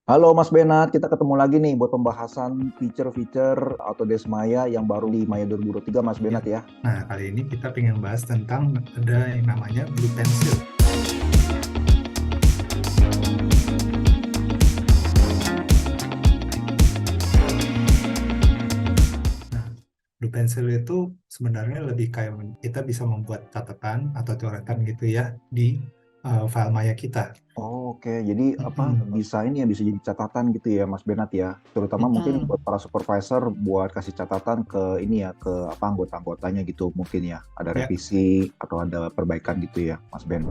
Halo Mas Benat, kita ketemu lagi nih buat pembahasan feature-feature Autodesk Maya yang baru di Maya 2023 Mas Ya. Benat ya. Nah, kali ini kita pengen bahas tentang ada yang namanya Blue Pencil. Nah, Blue Pencil itu sebenarnya lebih kayak kita bisa membuat catatan atau coretan gitu ya di file Maya kita. Oh, oke, jadi apa Mm-mm. bisa ini ya bisa jadi catatan gitu ya Mas Benat ya. Terutama mungkin buat Mm-mm. para supervisor buat kasih catatan ke ini ya ke apa anggota-anggotanya gitu mungkin ya. Ada Ya, revisi atau ada perbaikan gitu ya Mas Ben.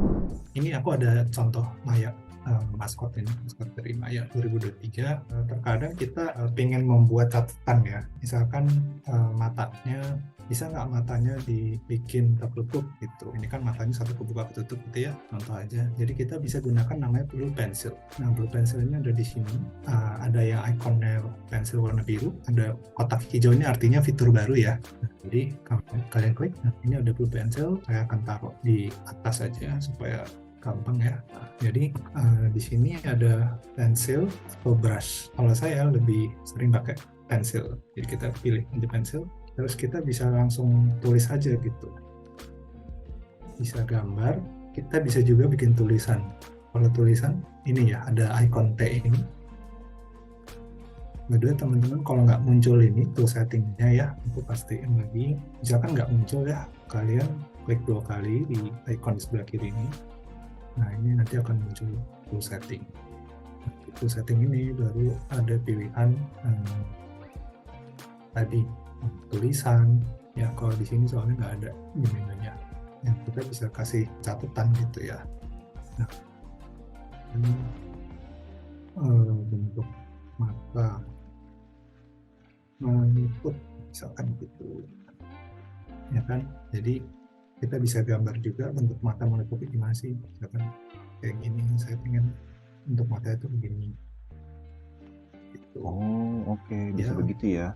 ini aku ada contoh Maya maskot ini, maskot dari Maya 2023. Terkadang kita pengen membuat catatan ya, misalkan matanya, bisa nggak matanya dibikin tertutup gitu. Ini kan matanya satu kebuka ketutup gitu ya, contoh aja. Jadi kita bisa gunakan namanya Blue Pencil. Nah, Blue Pencil ini ada di sini. Ada yang ikonnya pensil warna biru, ada kotak hijau, ini artinya fitur baru ya. Nah, jadi kalian klik, nah ini ada Blue Pencil, saya akan taruh di atas saja supaya gampang ya. Nah, jadi di sini ada pensil atau brush. Kalau saya lebih sering pakai pensil. Jadi kita pilih di pensil, terus kita bisa langsung tulis aja gitu. Bisa gambar, kita bisa juga bikin tulisan. Kalau tulisan ini ya ada icon T ini. Kedua teman-teman kalau nggak muncul ini tool settingnya ya, aku pastiin lagi. Misalkan nggak muncul ya, kalian klik 2 kali di icon di sebelah kiri ini. Nah, ini nanti akan muncul tool setting. Tool setting ini baru ada pilihan tadi tulisan. Ya, kalau di sini soalnya nggak ada di menunya. Yang kita bisa kasih catatan gitu ya. Nah, ini bentuk mata menutup misalkan gitu ya kan. Jadi kita bisa gambar juga bentuk mata menutup gimana sih, misalkan kayak gini, saya pengen untuk mata itu begini gitu Oh, oke, bisa ya. begitu ya.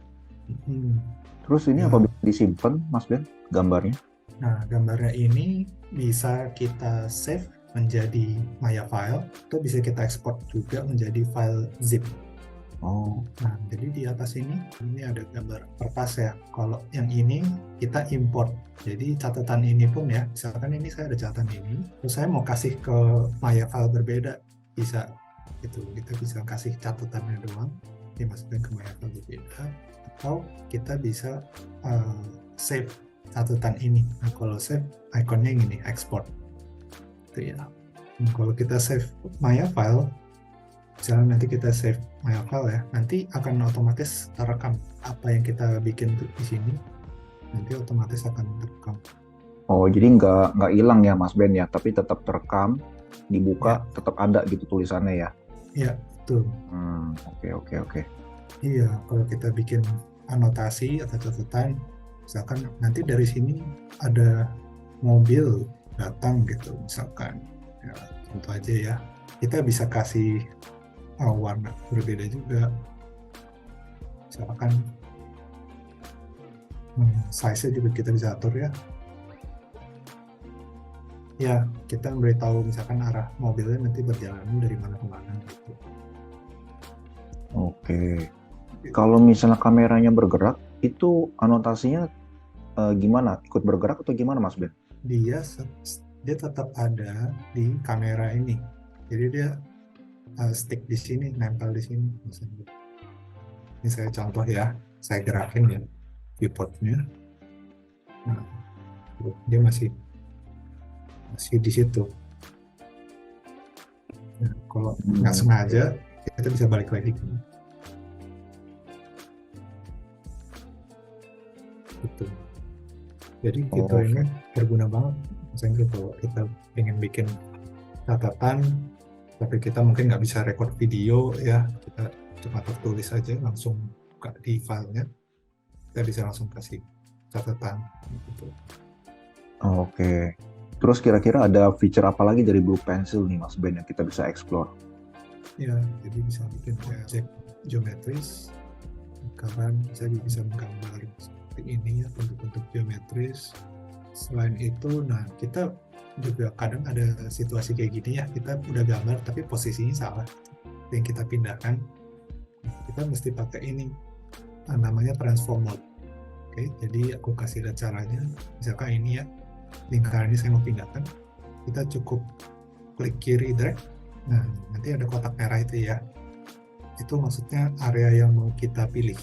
Hmm, Terus ini apa ya. bisa disimpan Mas Ben gambarnya? Nah, gambarnya ini bisa kita save menjadi Maya file atau bisa kita ekspor juga menjadi file zip. Oh, Nah, jadi di atas ini ada gambar kertas ya. Kalau yang ini kita import. Jadi catatan ini pun ya, misalkan ini saya ada catatan ini, terus saya mau kasih ke Maya file berbeda, bisa itu. Kita bisa kasih catatannya doang, dimasukin ke Maya file berbeda, atau kita bisa save catatan ini. Nah, kalau save ikonnya yang ini, export. Itu ya. Nah, kalau kita save Maya file, misalnya nanti kita save Maya file ya, nanti akan otomatis terekam apa yang kita bikin di sini, nanti otomatis akan terekam. oh, jadi nggak hilang ya Mas Ben ya, tapi tetap terekam, dibuka Ya, tetap ada gitu tulisannya ya. ya, betul. Oke, oke, oke. Iya, kalau kita bikin anotasi atau catatan, misalkan nanti dari sini ada mobil datang gitu, misalkan. Ya, contoh aja ya. Kita bisa kasih warna berbeda juga. Misalkan size-nya juga kita bisa atur ya. Ya, kita memberitahu misalkan arah mobilnya nanti berjalan dari mana ke mana gitu. Oke. Kalau misalnya kameranya bergerak, itu anotasinya gimana? Ikut bergerak atau gimana Mas Ben? Dia dia tetap ada di kamera ini. Jadi dia stick di sini, nempel di sini. Misalnya. Ini saya contoh ya, saya gerakin ya viewportnya. Nah, dia masih masih di situ. Nah, kalau nggak sengaja, Oke. kita bisa balik lagi gitu. Jadi fitur ini Oke. berguna banget. Misalnya kalau kita ingin bikin catatan, tapi kita mungkin nggak bisa record video ya, kita cuma tertulis aja langsung buka di filenya, kita bisa langsung kasih catatan gitu. Oke. Terus kira-kira ada feature apa lagi dari Blue Pencil nih Mas Ben yang kita bisa explore? Ya, jadi bisa bikin objek geometris, karena saya bisa menggambar seperti ini ya, bentuk-bentuk geometris. Selain itu, nah kita juga kadang ada situasi kayak gini ya, kita udah gambar tapi posisinya salah. yang kita pindahkan, kita mesti pakai ini, namanya transform mode. Oke, jadi aku kasih lihat caranya. Misalkan ini ya, lingkaran ini saya mau pindahkan, kita cukup klik kiri drag. Nah, nanti ada kotak merah itu ya, itu maksudnya area yang mau kita pilih.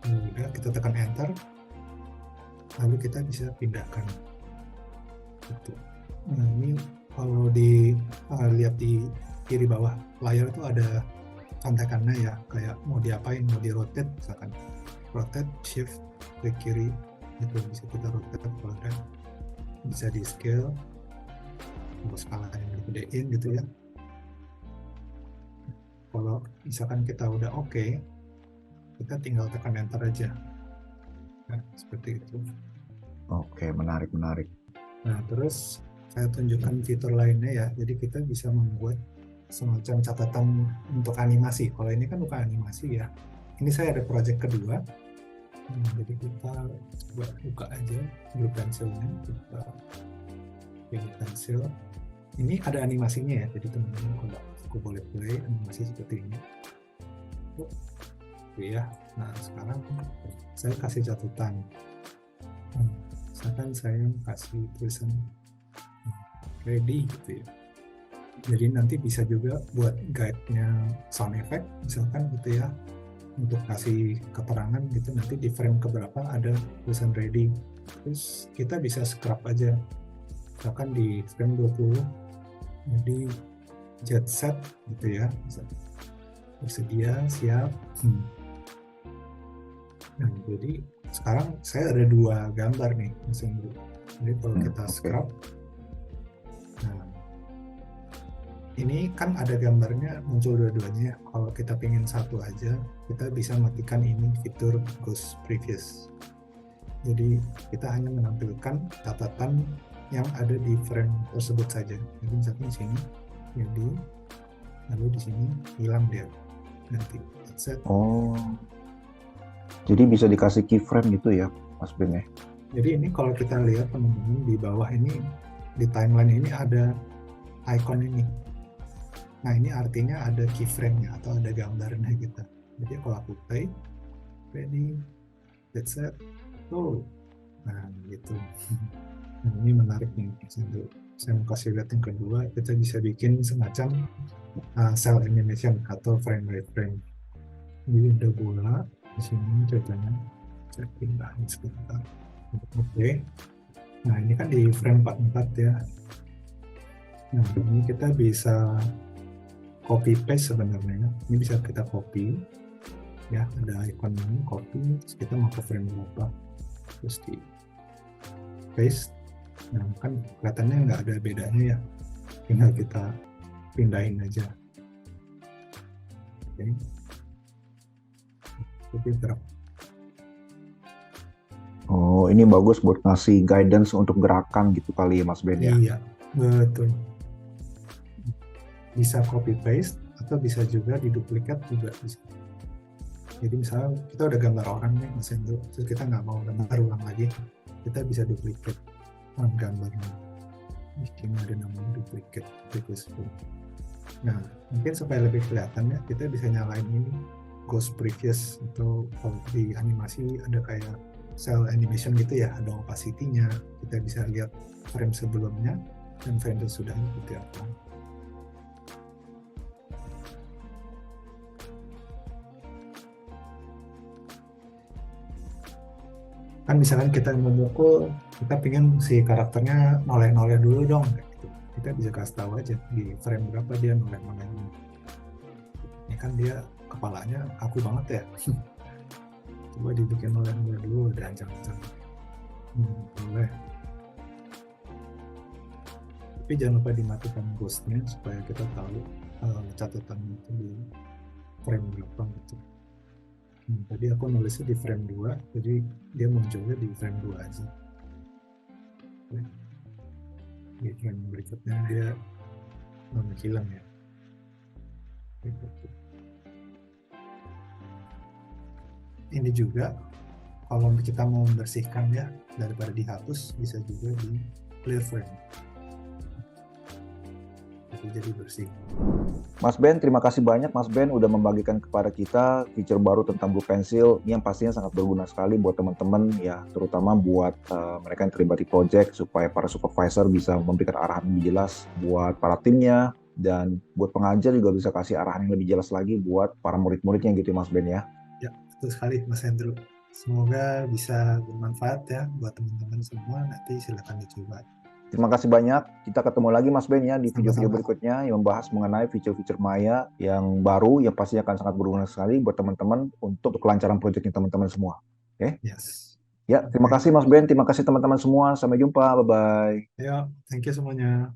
Udah, kita tekan enter, lalu kita bisa pindahkan gitu. Nah, ini kalau lihat di kiri bawah layar itu ada contekannya ya, kayak mau diapain, mau di rotate misalkan, rotate shift klik kiri itu bisa kita rotate, kalau ada bisa di scale, mau skalanya digedein gitu ya. Kalau misalkan kita udah oke, kita tinggal tekan enter aja. Nah, seperti itu. Oke, menarik. Nah, terus saya tunjukkan fitur lainnya ya. Jadi kita bisa membuat semacam catatan untuk animasi. Kalau ini kan bukan animasi ya. Ini saya ada project kedua. Jadi kita coba buka aja Blue Pencil-nya. Kita pilih pensil. Ini ada animasinya ya. Jadi teman-teman kalau aku boleh play animasi seperti ini. Ya. Nah, sekarang saya kasih catatan. Misalkan saya kasih tulisan ready gitu ya. Jadi nanti bisa juga buat guide-nya sound effect misalkan gitu ya, untuk kasih keterangan gitu, nanti di frame keberapa ada tulisan ready. Terus kita bisa scrub aja, misalkan di frame 20 jadi jet set gitu ya, bersedia siap. Nah, jadi sekarang saya ada 2 gambar nih mesin. Jadi kalau kita scrub, nah ini kan ada gambarnya muncul dua-duanya. Kalau kita pengen satu aja, kita bisa matikan ini fitur Ghost Previous. Jadi kita hanya menampilkan catatan yang ada di frame tersebut saja. Jadi misalkan di sini, jadi lalu di sini hilang dia nanti. Set. Oh, jadi bisa dikasih keyframe gitu ya, Mas Ben ya? Jadi ini kalau kita lihat teman-teman di bawah ini, di timeline ini ada icon ini. Nah, ini artinya ada keyframe-nya atau ada gambarnya gitu. Jadi kalau aku play, ready, get set, go. Nah, gitu. Nah, ini menarik nih. Saya mau kasih lihat yang kedua, kita bisa bikin semacam cell animation atau frame by frame. Jadi ada bola di sini ceritanya. Saya pindahin sebentar. Oke. Nah, ini kan di frame 44 ya. Nah, ini kita bisa copy paste sebenarnya. Ini bisa kita copy ya, ada icon ini copy, terus kita mau ke frame berapa, terus di paste. Nah, kan kelihatannya nggak ada bedanya ya, tinggal kita pindahin aja. Oke, copy drag. Oh, ini bagus buat ngasih guidance untuk gerakan gitu kali ya, Mas Ben ya? Iya, betul. Bisa copy paste atau bisa juga diduplikat juga bisa. Jadi misalnya kita udah gambar orang nih mesin itu, terus kita nggak mau gambar ulang lagi, kita bisa duplikat gambarnya. Di sini ada namanya duplicate. Nah, mungkin supaya lebih kelihatan ya, kita bisa nyalain ini Ghost Previous, atau kalau di animasi ada kayak cell animation gitu ya, ada opacity-nya, kita bisa lihat frame sebelumnya dan frame sesudahnya seperti apa. Kan misalkan kita memukul, kita pengen si karakternya noleh-noleh dulu dong, gitu. Kita bisa kasih tahu aja di frame berapa dia noleh-noleh. Ini kan dia kepalanya kaku banget ya. Coba dibikin noleh-noleh dulu, ada ancang-ancang. Boleh. Tapi jangan lupa dimatikan ghostnya supaya kita tahu catatan itu di frame berapa gitu. Tadi aku nulisnya di frame 2, jadi dia munculnya di frame 2 aja. Di frame berikutnya dia hilang ya. Ini juga kalau kita mau membersihkan ya, daripada dihapus, bisa juga di clear frame. jadi bersih. Mas Ben, terima kasih banyak Mas Ben udah membagikan kepada kita feature baru tentang Blue Pencil. Ini yang pastinya sangat berguna sekali buat teman-teman ya, terutama buat mereka yang terlibat di project supaya para supervisor bisa memberikan arahan lebih jelas buat para timnya, dan buat pengajar juga bisa kasih arahan yang lebih jelas lagi buat para murid-muridnya gitu ya Mas Ben ya. Ya, betul sekali Mas Hendro. Semoga bisa bermanfaat ya buat teman-teman semua. Nanti silakan dicoba. Terima kasih banyak. Kita ketemu lagi Mas Ben ya di video-video Sama-sama. berikutnya yang membahas mengenai fitur-fitur Maya yang baru yang pastinya akan sangat berguna sekali buat teman-teman untuk kelancaran proyeknya teman-teman semua. Oke? Yes. Ya, terima Oke. kasih Mas Ben, terima kasih teman-teman semua. Sampai jumpa. Bye-bye. Ayo, thank you semuanya.